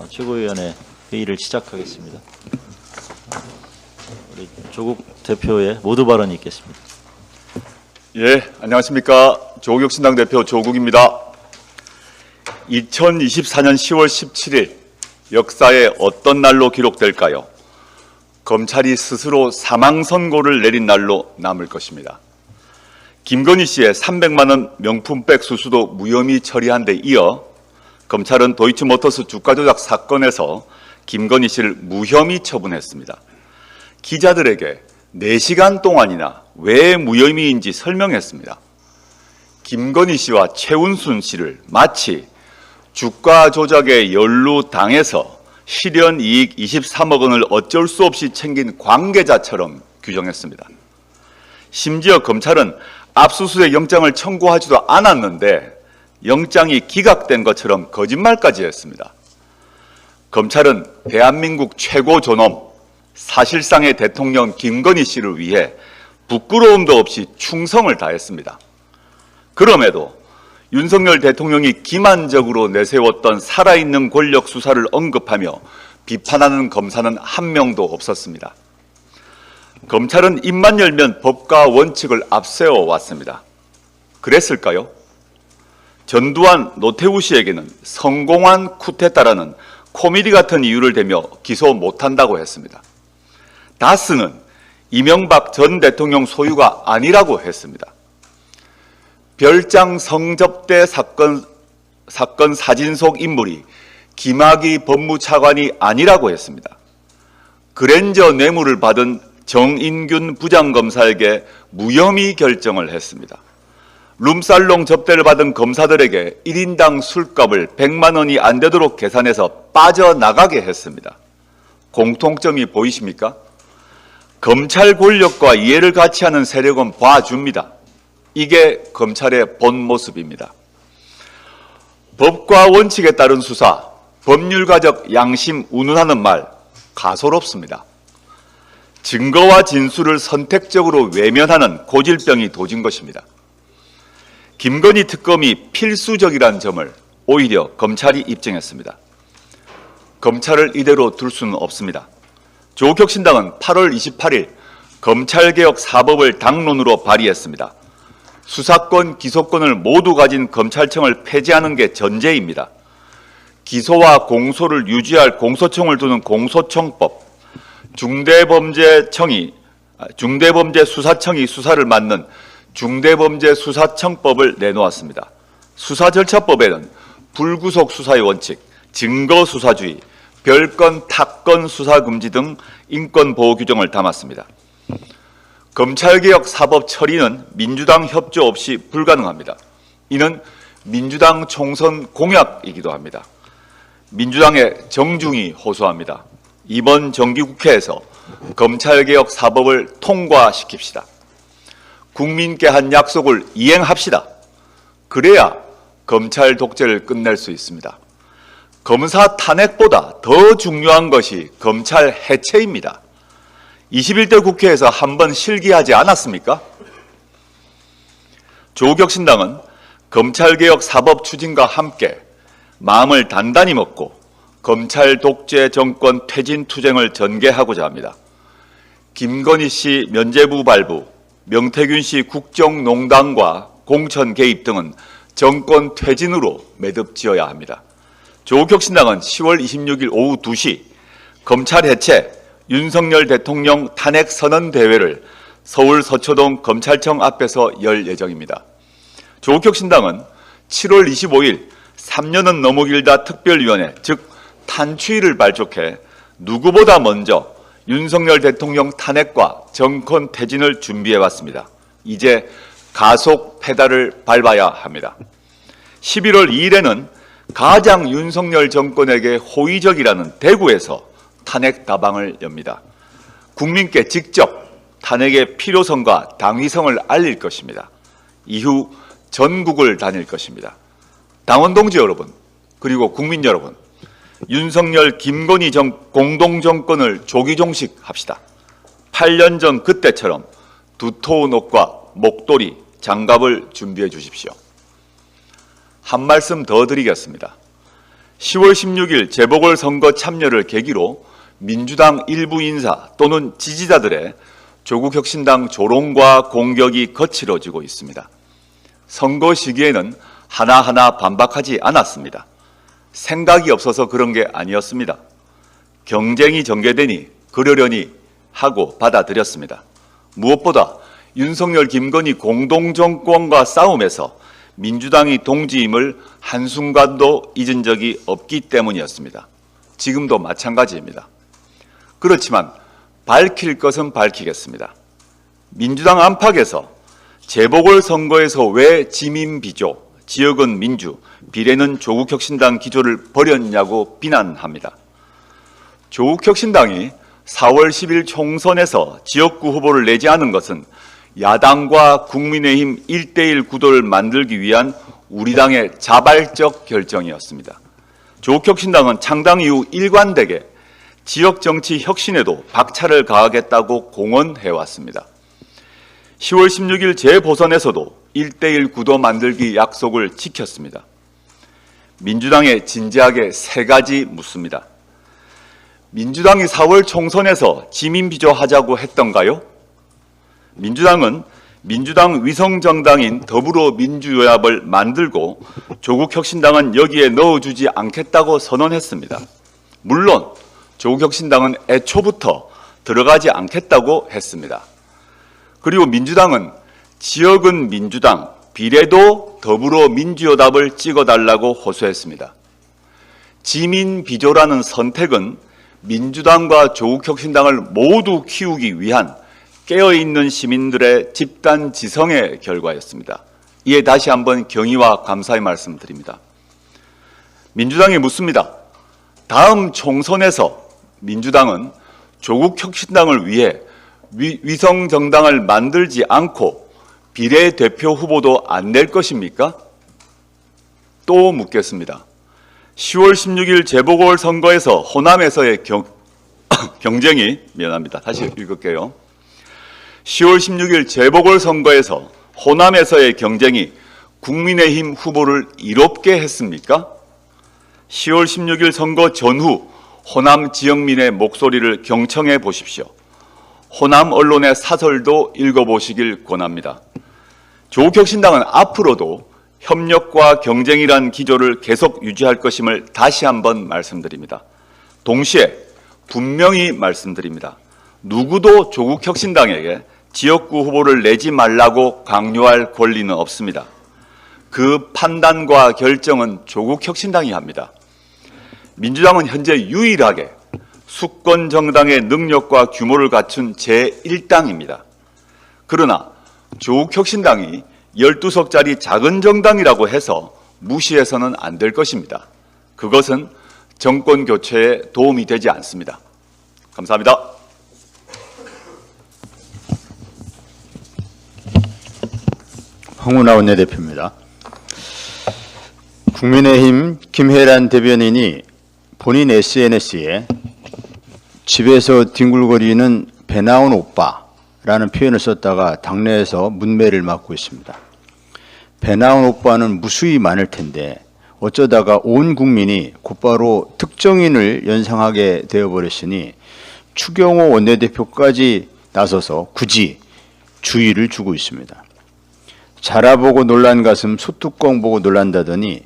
최고위원회 회의를 시작하겠습니다. 우리 조국 대표의 모두 발언이 있겠습니다. 예, 안녕하십니까. 조국혁신당 대표 조국입니다. 2024년 10월 17일 역사에 어떤 날로 기록될까요? 검찰이 스스로 사망선고를 내린 날로 남을 것입니다. 김건희 씨의 300만 원 명품백 수수도 무혐의 처리한 데 이어 검찰은 도이치모터스 주가 조작 사건에서 김건희 씨를 무혐의 처분했습니다. 기자들에게 4시간 동안이나 왜 무혐의인지 설명했습니다. 김건희 씨와 최은순 씨를 마치 주가 조작에 연루당해서 실현이익 23억 원을 어쩔 수 없이 챙긴 관계자처럼 규정했습니다. 심지어 검찰은 압수수색 영장을 청구하지도 않았는데 영장이 기각된 것처럼 거짓말까지 했습니다. 검찰은 대한민국 최고 존엄, 사실상의 대통령 김건희 씨를 위해 부끄러움도 없이 충성을 다했습니다. 그럼에도 윤석열 대통령이 기만적으로 내세웠던 살아있는 권력 수사를 언급하며 비판하는 검사는 한 명도 없었습니다. 검찰은 입만 열면 법과 원칙을 앞세워 왔습니다. 그랬을까요? 전두환, 노태우 씨에게는 성공한 쿠데타라는 코미디 같은 이유를 대며 기소 못한다고 했습니다. 다스는 이명박 전 대통령 소유가 아니라고 했습니다. 별장 성접대 사건 사진 속 인물이 김학의 법무차관이 아니라고 했습니다. 그랜저 뇌물을 받은 정인균 부장검사에게 무혐의 결정을 했습니다. 룸살롱 접대를 받은 검사들에게 1인당 술값을 100만 원이 안 되도록 계산해서 빠져나가게 했습니다. 공통점이 보이십니까? 검찰 권력과 이해를 같이 하는 세력은 봐줍니다. 이게 검찰의 본 모습입니다. 법과 원칙에 따른 수사, 법률가적 양심 운운하는 말 가소롭습니다. 증거와 진술을 선택적으로 외면하는 고질병이 도진 것입니다. 김건희 특검이 필수적이라는 점을 오히려 검찰이 입증했습니다. 검찰을 이대로 둘 수는 없습니다. 조국혁신당은 8월 28일 검찰개혁 4법을 당론으로 발의했습니다. 수사권, 기소권을 모두 가진 검찰청을 폐지하는 게 전제입니다. 기소와 공소를 유지할 공소청을 두는 공소청법, 중대범죄수사청이 수사를 맡는 중대범죄수사청법을 내놓았습니다. 수사절차법에는 불구속 수사의 원칙, 증거수사주의, 별건, 타건 수사금지 등 인권보호 규정을 담았습니다. 검찰개혁 4법 처리는 민주당 협조 없이 불가능합니다. 이는 민주당 총선 공약이기도 합니다. 민주당에 정중히 호소합니다. 이번 정기국회에서 검찰개혁 4법을 통과시킵시다. 국민께 한 약속을 이행합시다. 그래야 검찰 독재를 끝낼 수 있습니다. 검사 탄핵보다 더 중요한 것이 검찰 해체입니다. 21대 국회에서 한번 실기하지 않았습니까? 조국혁신당은 검찰개혁 4법 추진과 함께 마음을 단단히 먹고 검찰 독재 정권 퇴진 투쟁을 전개하고자 합니다. 김건희 씨 면죄부 발부, 명태균 씨 국정농단과 공천 개입 등은 정권 퇴진으로 매듭지어야 합니다. 조국혁신당은 10월 26일 오후 2시 검찰 해체, 윤석열 대통령 탄핵 선언 대회를 서울 서초동 검찰청 앞에서 열 예정입니다. 조국혁신당은 7월 25일 3년은 너무 길다 특별위원회, 즉 탄추위를 발족해 누구보다 먼저 윤석열 대통령 탄핵과 정권 퇴진을 준비해왔습니다. 이제 가속 페달을 밟아야 합니다. 11월 2일에는 가장 윤석열 정권에게 호의적이라는 대구에서 탄핵 다방을 엽니다. 국민께 직접 탄핵의 필요성과 당위성을 알릴 것입니다. 이후 전국을 다닐 것입니다. 당원 동지 여러분, 그리고 국민 여러분, 윤석열, 김건희 공동정권을 조기종식합시다. 8년 전 그때처럼 두터운 옷과 목도리, 장갑을 준비해 주십시오. 한 말씀 더 드리겠습니다. 10월 16일 재보궐선거 참여를 계기로 민주당 일부 인사 또는 지지자들의 조국혁신당 조롱과 공격이 거칠어지고 있습니다. 선거 시기에는 하나하나 반박하지 않았습니다. 생각이 없어서 그런 게 아니었습니다. 경쟁이 전개되니 그러려니 하고 받아들였습니다. 무엇보다 윤석열, 김건희 공동정권과 싸움에서 민주당이 동지임을 한순간도 잊은 적이 없기 때문이었습니다. 지금도 마찬가지입니다. 그렇지만 밝힐 것은 밝히겠습니다. 민주당 안팎에서 재보궐선거에서 왜 지민비조, 지역은 민주, 비례는 조국혁신당 기조를 버렸냐고 비난합니다. 조국혁신당이 4월 10일 총선에서 지역구 후보를 내지 않은 것은 야당과 국민의힘 1대1 구도를 만들기 위한 우리 당의 자발적 결정이었습니다. 조국혁신당은 창당 이후 일관되게 지역정치 혁신에도 박차를 가하겠다고 공언해왔습니다. 10월 16일 재보선에서도 1대1 구도 만들기 약속을 지켰습니다. 민주당에 진지하게 세 가지 묻습니다. 민주당이 4월 총선에서 지민비조 하자고 했던가요? 민주당은 민주당 위성정당인 더불어민주연합을 만들고 조국혁신당은 여기에 넣어주지 않겠다고 선언했습니다. 물론 조국혁신당은 애초부터 들어가지 않겠다고 했습니다. 그리고 민주당은 지역은 민주당, 비례도 더불어민주연합을 찍어달라고 호소했습니다. 지민비조라는 선택은 민주당과 조국혁신당을 모두 키우기 위한 깨어있는 시민들의 집단 지성의 결과였습니다. 이에 다시 한번 경의와 감사의 말씀드립니다. 민주당이 묻습니다. 다음 총선에서 민주당은 조국혁신당을 위해 위성정당을 만들지 않고 비례대표 후보도 안 낼 것입니까? 또 묻겠습니다. 10월 16일 재보궐선거에서 호남에서의 경쟁이 다시 읽을게요. 10월 16일 재보궐선거에서 호남에서의 경쟁이 국민의힘 후보를 이롭게 했습니까? 10월 16일 선거 전후 호남 지역민의 목소리를 경청해 보십시오. 호남 언론의 사설도 읽어보시길 권합니다. 조국혁신당은 앞으로도 협력과 경쟁이란 기조를 계속 유지할 것임을 다시 한번 말씀드립니다. 동시에 분명히 말씀드립니다. 누구도 조국혁신당에게 지역구 후보를 내지 말라고 강요할 권리는 없습니다. 그 판단과 결정은 조국혁신당이 합니다. 민주당은 현재 유일하게 수권정당의 능력과 규모를 갖춘 제1당입니다. 그러나 조국혁신당이 12석짜리 작은 정당이라고 해서 무시해서는 안 될 것입니다. 그것은 정권 교체에 도움이 되지 않습니다. 감사합니다. 황운하 원내대표입니다. 국민의힘 김혜란 대변인이 본인 SNS에 집에서 뒹굴거리는 배 나온 오빠라는 표현을 썼다가 당내에서 문매를 맞고 있습니다. 배 나온 오빠는 무수히 많을 텐데 어쩌다가 온 국민이 곧바로 특정인을 연상하게 되어버렸으니 추경호 원내대표까지 나서서 굳이 주의를 주고 있습니다. 자라보고 놀란 가슴 소뚜껑 보고 놀란다더니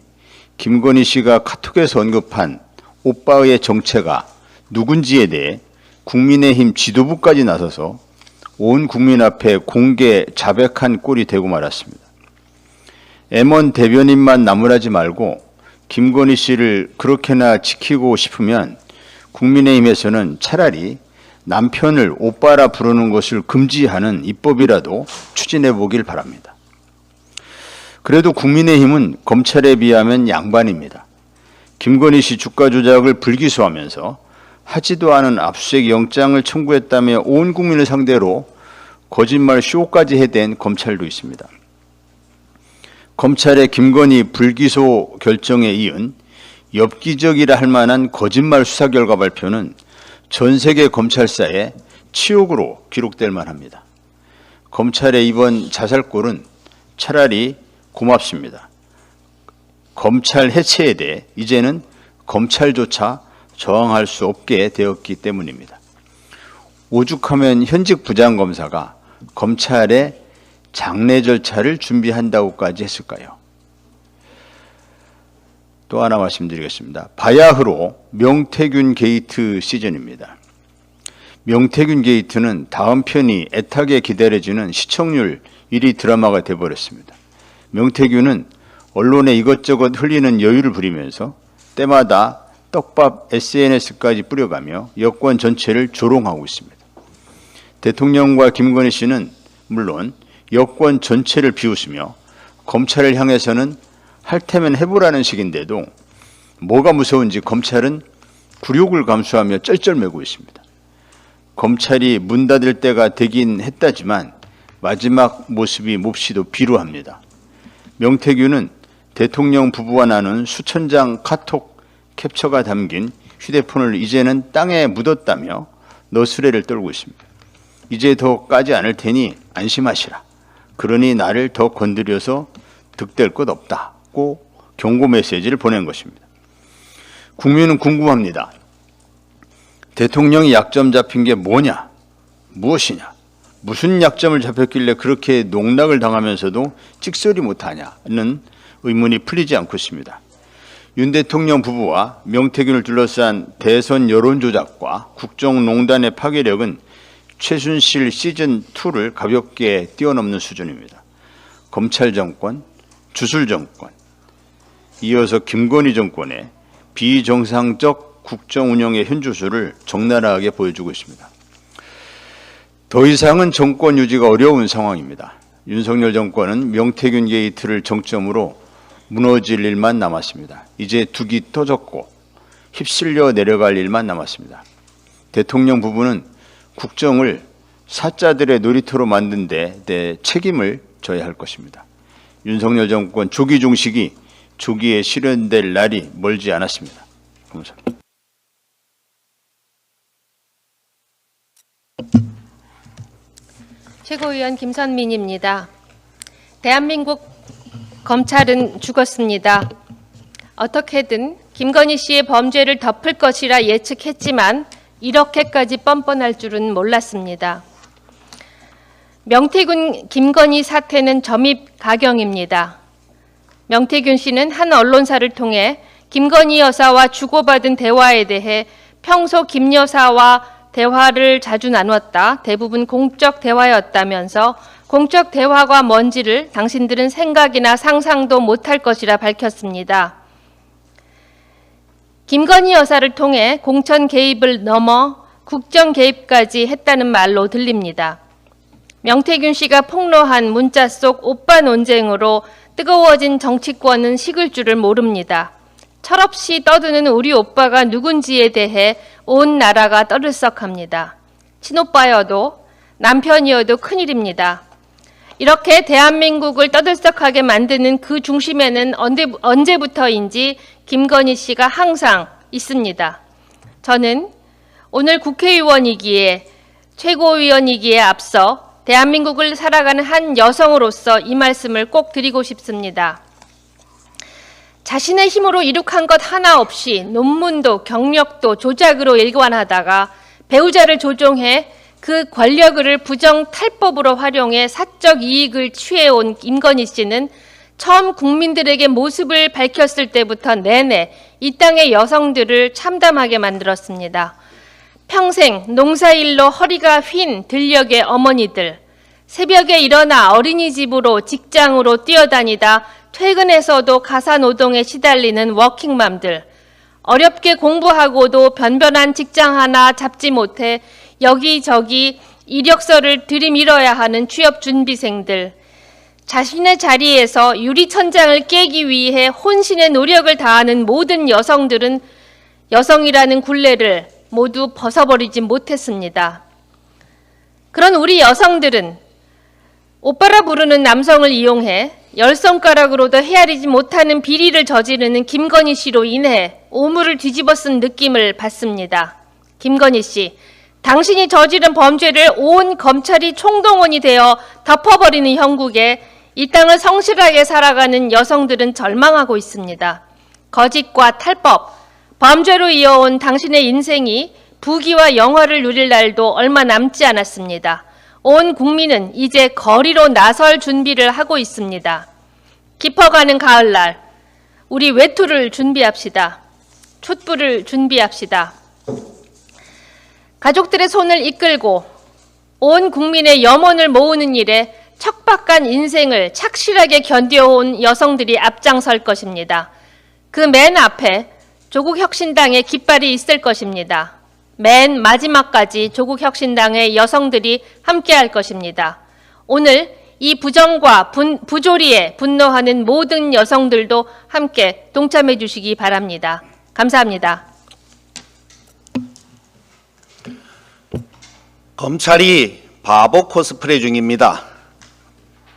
김건희 씨가 카톡에서 언급한 오빠의 정체가 누군지에 대해 국민의힘 지도부까지 나서서 온 국민 앞에 공개 자백한 꼴이 되고 말았습니다. M1 대변인만 나무라지 말고 김건희 씨를 그렇게나 지키고 싶으면 국민의힘에서는 차라리 남편을 오빠라 부르는 것을 금지하는 입법이라도 추진해 보길 바랍니다. 그래도 국민의힘은 검찰에 비하면 양반입니다. 김건희 씨 주가 조작을 불기소하면서 하지도 않은 압수수색 영장을 청구했다며 온 국민을 상대로 거짓말 쇼까지 해댄 검찰도 있습니다. 검찰의 김건희 불기소 결정에 이은 엽기적이라 할 만한 거짓말 수사 결과 발표는 전 세계 검찰사에 치욕으로 기록될 만합니다. 검찰의 이번 자살골은 차라리 고맙습니다. 검찰 해체에 대해 이제는 검찰조차 저항할 수 없게 되었기 때문입니다. 오죽하면 현직 부장검사가 검찰의 장례 절차를 준비한다고까지 했을까요? 또 하나 말씀드리겠습니다. 바야흐로 명태균 게이트 시즌입니다. 명태균 게이트는 다음 편이 애타게 기다려지는 시청률 1위 드라마가 되어버렸습니다. 명태균은 언론에 이것저것 흘리는 여유를 부리면서 때마다 떡밥 SNS까지 뿌려가며 여권 전체를 조롱하고 있습니다. 대통령과 김건희 씨는 물론 여권 전체를 비웃으며 검찰을 향해서는 할 테면 해보라는 식인데도 뭐가 무서운지 검찰은 굴욕을 감수하며 쩔쩔매고 있습니다. 검찰이 문 닫을 때가 되긴 했다지만 마지막 모습이 몹시도 비루합니다. 명태균은 대통령 부부와 나눈 수천 장 카톡 캡처가 담긴 휴대폰을 이제는 땅에 묻었다며 너스레를 떨고 있습니다. 이제 더 까지 않을 테니 안심하시라. 그러니 나를 더 건드려서 득될 것 없다고 경고 메시지를 보낸 것입니다. 국민은 궁금합니다. 대통령이 약점 잡힌 게 뭐냐? 무엇이냐? 무슨 약점을 잡혔길래 그렇게 농락을 당하면서도 찍소리 못하냐는 의문이 풀리지 않고 있습니다. 윤 대통령 부부와 명태균을 둘러싼 대선 여론조작과 국정농단의 파괴력은 최순실 시즌2를 가볍게 뛰어넘는 수준입니다. 검찰 정권, 주술 정권, 이어서 김건희 정권의 비정상적 국정 운영의 현주소를 적나라하게 보여주고 있습니다. 더 이상은 정권 유지가 어려운 상황입니다. 윤석열 정권은 명태균 게이트를 정점으로 무너질 일만 남았습니다. 이제 둑이 터졌고 휩쓸려 내려갈 일만 남았습니다. 대통령 부부는 국정을 사자들의 놀이터로 만든 데 책임을 져야 할 것입니다. 윤석열 정권 조기 종식이 조기에 실현될 날이 멀지 않았습니다. 감사합니다. 최고위원 김선민입니다. 대한민국 검찰은 죽었습니다. 어떻게든 김건희 씨의 범죄를 덮을 것이라 예측했지만 이렇게까지 뻔뻔할 줄은 몰랐습니다. 명태균 김건희 사태는 점입 가경입니다. 명태균 씨는 한 언론사를 통해 김건희 여사와 주고받은 대화에 대해 평소 김 여사와 대화를 자주 나눴다. 대부분 공적 대화였다면서 공적 대화가 뭔지를 당신들은 생각이나 상상도 못할 것이라 밝혔습니다. 김건희 여사를 통해 공천 개입을 넘어 국정 개입까지 했다는 말로 들립니다. 명태균 씨가 폭로한 문자 속 오빠 논쟁으로 뜨거워진 정치권은 식을 줄을 모릅니다. 철없이 떠드는 우리 오빠가 누군지에 대해 온 나라가 떠들썩합니다. 친오빠여도 남편이어도 큰일입니다. 이렇게 대한민국을 떠들썩하게 만드는 그 중심에는 언제부터인지 김건희 씨가 항상 있습니다. 저는 오늘 국회의원이기에 최고위원이기에 앞서 대한민국을 살아가는 한 여성으로서 이 말씀을 꼭 드리고 싶습니다. 자신의 힘으로 이룩한 것 하나 없이 논문도 경력도 조작으로 일관하다가 배우자를 조종해 그 권력을 부정탈법으로 활용해 사적 이익을 취해온 김건희 씨는 처음 국민들에게 모습을 밝혔을 때부터 내내 이 땅의 여성들을 참담하게 만들었습니다. 평생 농사일로 허리가 휜 들녘의 어머니들, 새벽에 일어나 어린이집으로 직장으로 뛰어다니다 퇴근해서도 가사노동에 시달리는 워킹맘들, 어렵게 공부하고도 변변한 직장 하나 잡지 못해 여기저기 이력서를 들이밀어야 하는 취업준비생들, 자신의 자리에서 유리천장을 깨기 위해 혼신의 노력을 다하는 모든 여성들은 여성이라는 굴레를 모두 벗어버리지 못했습니다. 그런 우리 여성들은 오빠라 부르는 남성을 이용해 열 손가락으로도 헤아리지 못하는 비리를 저지르는 김건희 씨로 인해 오물을 뒤집어 쓴 느낌을 받습니다. 김건희 씨, 당신이 저지른 범죄를 온 검찰이 총동원이 되어 덮어버리는 형국에 이 땅을 성실하게 살아가는 여성들은 절망하고 있습니다. 거짓과 탈법, 범죄로 이어온 당신의 인생이 부귀와 영화를 누릴 날도 얼마 남지 않았습니다. 온 국민은 이제 거리로 나설 준비를 하고 있습니다. 깊어가는 가을날, 우리 외투를 준비합시다. 촛불을 준비합시다. 가족들의 손을 이끌고 온 국민의 염원을 모으는 일에 척박한 인생을 착실하게 견뎌온 여성들이 앞장설 것입니다. 그 맨 앞에 조국혁신당의 깃발이 있을 것입니다. 맨 마지막까지 조국혁신당의 여성들이 함께할 것입니다. 오늘 이 부정과 부조리에 분노하는 모든 여성들도 함께 동참해 주시기 바랍니다. 감사합니다. 검찰이 바보 코스프레 중입니다.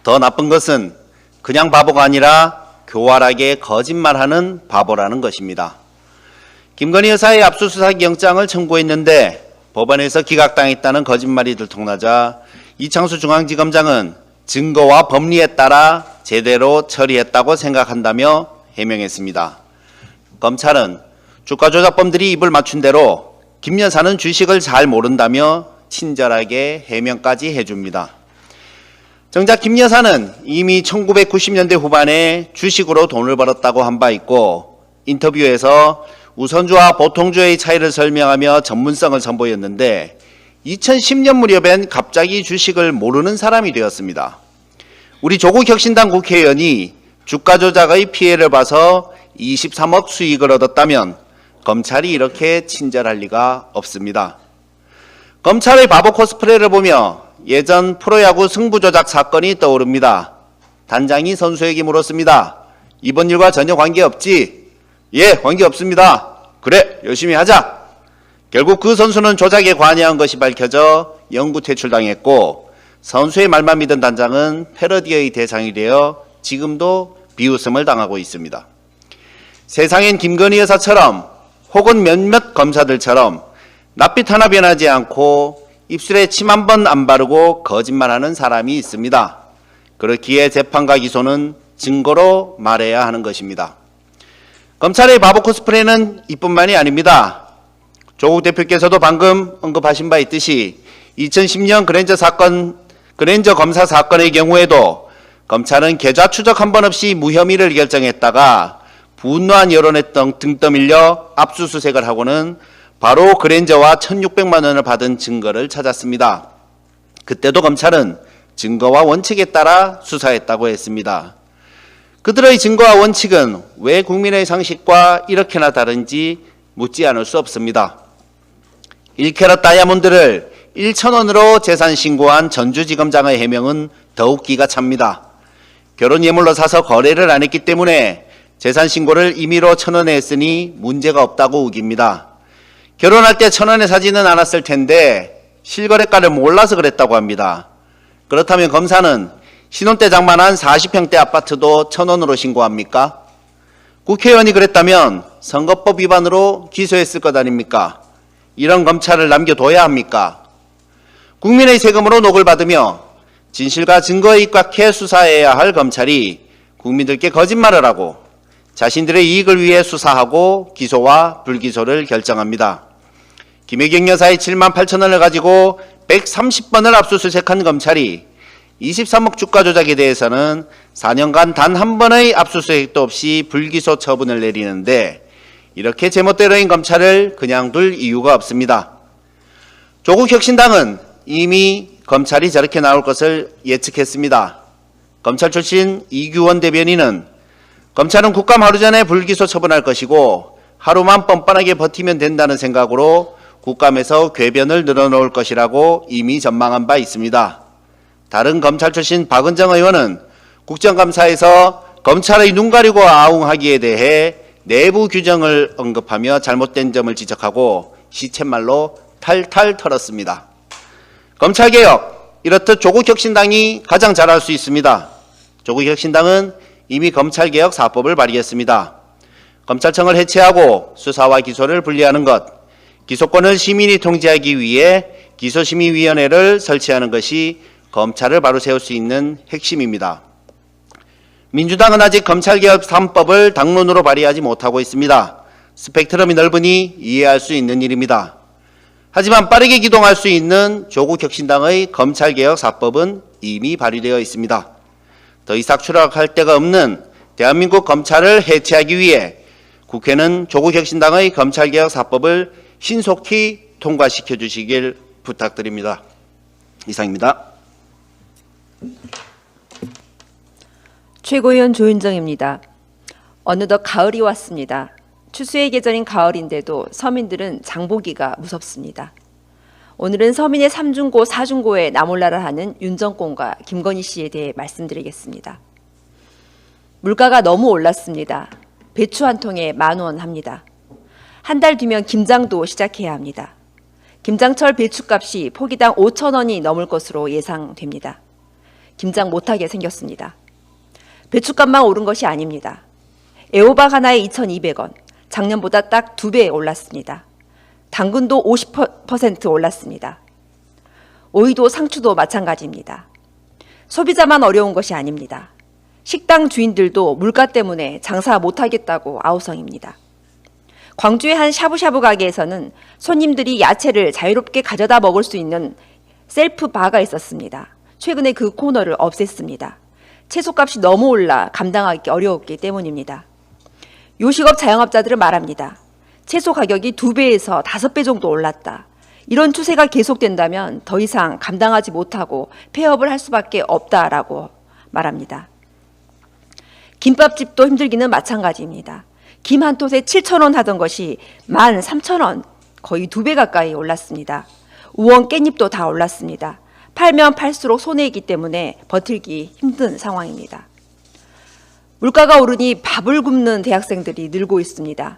더 나쁜 것은 그냥 바보가 아니라 교활하게 거짓말하는 바보라는 것입니다. 김건희 여사의 압수수색 영장을 청구했는데 법원에서 기각당했다는 거짓말이 들통나자 이창수 중앙지검장은 증거와 법리에 따라 제대로 처리했다고 생각한다며 해명했습니다. 검찰은 주가조작범들이 입을 맞춘 대로 김 여사는 주식을 잘 모른다며 친절하게 해명까지 해줍니다. 정작 김 여사는 이미 1990년대 후반에 주식으로 돈을 벌었다고 한 바 있고 인터뷰에서 우선주와 보통주의 차이를 설명하며 전문성을 선보였는데 2010년 무렵엔 갑자기 주식을 모르는 사람이 되었습니다. 우리 조국혁신당 국회의원이 주가 조작의 피해를 봐서 23억 수익을 얻었다면 검찰이 이렇게 친절할 리가 없습니다. 검찰의 바보 코스프레를 보며 예전 프로야구 승부 조작 사건이 떠오릅니다. 단장이 선수에게 물었습니다. 이번 일과 전혀 관계없지? 예, 관계없습니다. 그래, 열심히 하자. 결국 그 선수는 조작에 관여한 것이 밝혀져 영구 퇴출당했고 선수의 말만 믿은 단장은 패러디의 대상이 되어 지금도 비웃음을 당하고 있습니다. 세상엔 김건희 여사처럼 혹은 몇몇 검사들처럼 낯빛 하나 변하지 않고 입술에 침 한 번 안 바르고 거짓말하는 사람이 있습니다. 그렇기에 재판과 기소는 증거로 말해야 하는 것입니다. 검찰의 바보 코스프레는 이뿐만이 아닙니다. 조국 대표께서도 방금 언급하신 바 있듯이 2010년 그랜저 검사 사건의 경우에도 검찰은 계좌 추적 한 번 없이 무혐의를 결정했다가 분노한 여론에 등 떠밀려 압수수색을 하고는 바로 그랜저와 1,600만 원을 받은 증거를 찾았습니다. 그때도 검찰은 증거와 원칙에 따라 수사했다고 했습니다. 그들의 증거와 원칙은 왜 국민의 상식과 이렇게나 다른지 묻지 않을 수 없습니다. 1캐럿 다이아몬드를 1,000원으로 재산 신고한 전주지검장의 해명은 더욱 기가 찹니다. 결혼 예물로 사서 거래를 안 했기 때문에 재산 신고를 임의로 1,000원에 했으니 문제가 없다고 우깁니다. 결혼할 때 1,000원에 사지는 않았을 텐데 실거래가를 몰라서 그랬다고 합니다. 그렇다면 검사는 신혼 때 장만한 40평대 아파트도 1,000원으로 신고합니까? 국회의원이 그랬다면 선거법 위반으로 기소했을 것 아닙니까? 이런 검찰을 남겨둬야 합니까? 국민의 세금으로 녹을 받으며 진실과 증거에 입각해 수사해야 할 검찰이 국민들께 거짓말을 하고 자신들의 이익을 위해 수사하고 기소와 불기소를 결정합니다. 김혜경 여사의 7만 8천 원을 가지고 130번을 압수수색한 검찰이 23억 주가 조작에 대해서는 4년간 단 한 번의 압수수색도 없이 불기소 처분을 내리는데 이렇게 제멋대로인 검찰을 그냥 둘 이유가 없습니다. 조국혁신당은 이미 검찰이 저렇게 나올 것을 예측했습니다. 검찰 출신 이규원 대변인은 검찰은 국감 하루 전에 불기소 처분할 것이고 하루만 뻔뻔하게 버티면 된다는 생각으로 국감에서 궤변을 늘어놓을 것이라고 이미 전망한 바 있습니다. 다른 검찰 출신 박은정 의원은 국정감사에서 검찰의 눈 가리고 아웅하기에 대해 내부 규정을 언급하며 잘못된 점을 지적하고 시쳇말로 탈탈 털었습니다. 검찰개혁, 이렇듯 조국혁신당이 가장 잘할 수 있습니다. 조국혁신당은 이미 검찰개혁 4법을 발의했습니다. 검찰청을 해체하고 수사와 기소를 분리하는 것, 기소권을 시민이 통제하기 위해 기소심의위원회를 설치하는 것이 검찰을 바로 세울 수 있는 핵심입니다. 민주당은 아직 검찰개혁 3법을 당론으로 발의하지 못하고 있습니다. 스펙트럼이 넓으니 이해할 수 있는 일입니다. 하지만 빠르게 기동할 수 있는 조국혁신당의 검찰개혁4법은 이미 발의되어 있습니다. 더 이상 추락할 데가 없는 대한민국 검찰을 해체하기 위해 국회는 조국혁신당의 검찰개혁4법을 신속히 통과시켜 주시길 부탁드립니다. 이상입니다. 최고위원 조윤정입니다. 어느덧 가을이 왔습니다. 추수의 계절인 가을인데도 서민들은 장보기가 무섭습니다. 오늘은 서민의 3중고, 4중고에 나몰라라 하는 윤 정권과 김건희 씨에 대해 말씀드리겠습니다. 물가가 너무 올랐습니다. 배추 한 통에 10,000원 합니다. 한 달 뒤면 김장도 시작해야 합니다. 김장철 배추값이 포기당 5,000원이 넘을 것으로 예상됩니다. 김장 못하게 생겼습니다. 배추값만 오른 것이 아닙니다. 애호박 하나에 2,200원, 작년보다 딱 2배 올랐습니다. 당근도 50% 올랐습니다. 오이도 상추도 마찬가지입니다. 소비자만 어려운 것이 아닙니다. 식당 주인들도 물가 때문에 장사 못하겠다고 아우성입니다. 광주의 한 샤브샤브 가게에서는 손님들이 야채를 자유롭게 가져다 먹을 수 있는 셀프 바가 있었습니다. 최근에 그 코너를 없앴습니다. 채소값이 너무 올라 감당하기 어려웠기 때문입니다. 요식업 자영업자들은 말합니다. 채소 가격이 2배에서 5배 정도 올랐다. 이런 추세가 계속된다면 더 이상 감당하지 못하고 폐업을 할 수밖에 없다라고 말합니다. 김밥집도 힘들기는 마찬가지입니다. 김 한 톳에 7,000원 하던 것이 13,000원, 거의 2배 가까이 올랐습니다. 우엉 깻잎도 다 올랐습니다. 팔면 팔수록 손해이기 때문에 버틸기 힘든 상황입니다. 물가가 오르니 밥을 굶는 대학생들이 늘고 있습니다.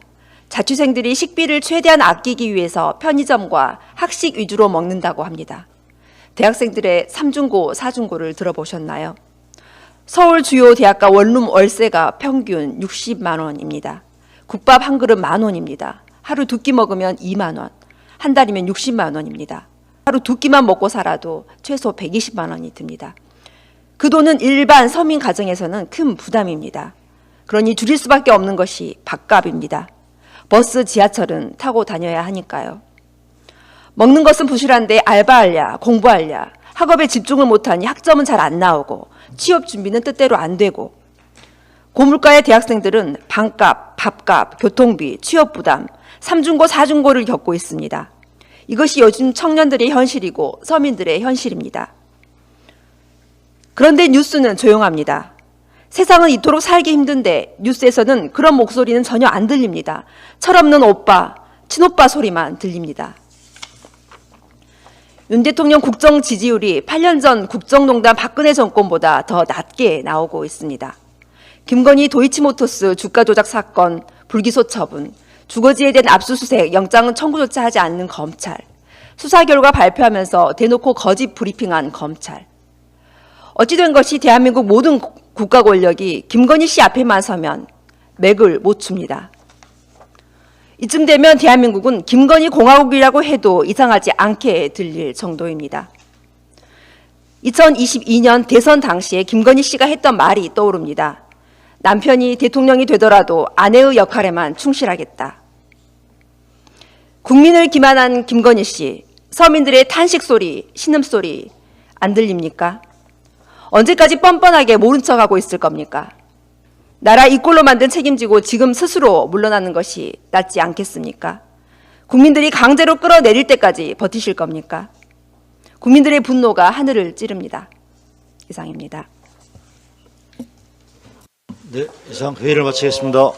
자취생들이 식비를 최대한 아끼기 위해서 편의점과 학식 위주로 먹는다고 합니다. 대학생들의 3중고, 4중고를 들어보셨나요? 서울 주요 대학가 원룸 월세가 평균 60만 원입니다. 국밥 한 그릇 10,000원입니다. 하루 2끼 먹으면 2만 원, 한 달이면 60만 원입니다. 하루 2끼만 먹고 살아도 최소 120만 원이 듭니다. 그 돈은 일반 서민 가정에서는 큰 부담입니다. 그러니 줄일 수밖에 없는 것이 밥값입니다. 버스, 지하철은 타고 다녀야 하니까요. 먹는 것은 부실한데 알바하랴, 공부하랴, 학업에 집중을 못하니 학점은 잘 안 나오고 취업 준비는 뜻대로 안 되고 고물가의 대학생들은 방값, 밥값, 교통비, 취업 부담, 3중고, 4중고를 겪고 있습니다. 이것이 요즘 청년들의 현실이고 서민들의 현실입니다. 그런데 뉴스는 조용합니다. 세상은 이토록 살기 힘든데 뉴스에서는 그런 목소리는 전혀 안 들립니다. 철없는 오빠, 친오빠 소리만 들립니다. 윤 대통령 국정 지지율이 8년 전 국정농단 박근혜 정권보다 더 낮게 나오고 있습니다. 김건희 도이치모터스 주가 조작 사건, 불기소 처분, 주거지에 대한 압수수색, 영장 청구조차 하지 않는 검찰, 수사 결과 발표하면서 대놓고 거짓 브리핑한 검찰. 어찌된 것이 대한민국 모든 국가 권력이 김건희 씨 앞에만 서면 맥을 못 춥니다. 이쯤 되면 대한민국은 김건희 공화국이라고 해도 이상하지 않게 들릴 정도입니다. 2022년 대선 당시에 김건희 씨가 했던 말이 떠오릅니다. 남편이 대통령이 되더라도 아내의 역할에만 충실하겠다. 국민을 기만한 김건희 씨, 서민들의 탄식 소리, 신음소리 안 들립니까? 언제까지 뻔뻔하게 모른 척하고 있을 겁니까? 나라 이 꼴로 만든 책임지고 지금 스스로 물러나는 것이 낫지 않겠습니까? 국민들이 강제로 끌어내릴 때까지 버티실 겁니까? 국민들의 분노가 하늘을 찌릅니다. 이상입니다. 네, 이상 회의를 마치겠습니다.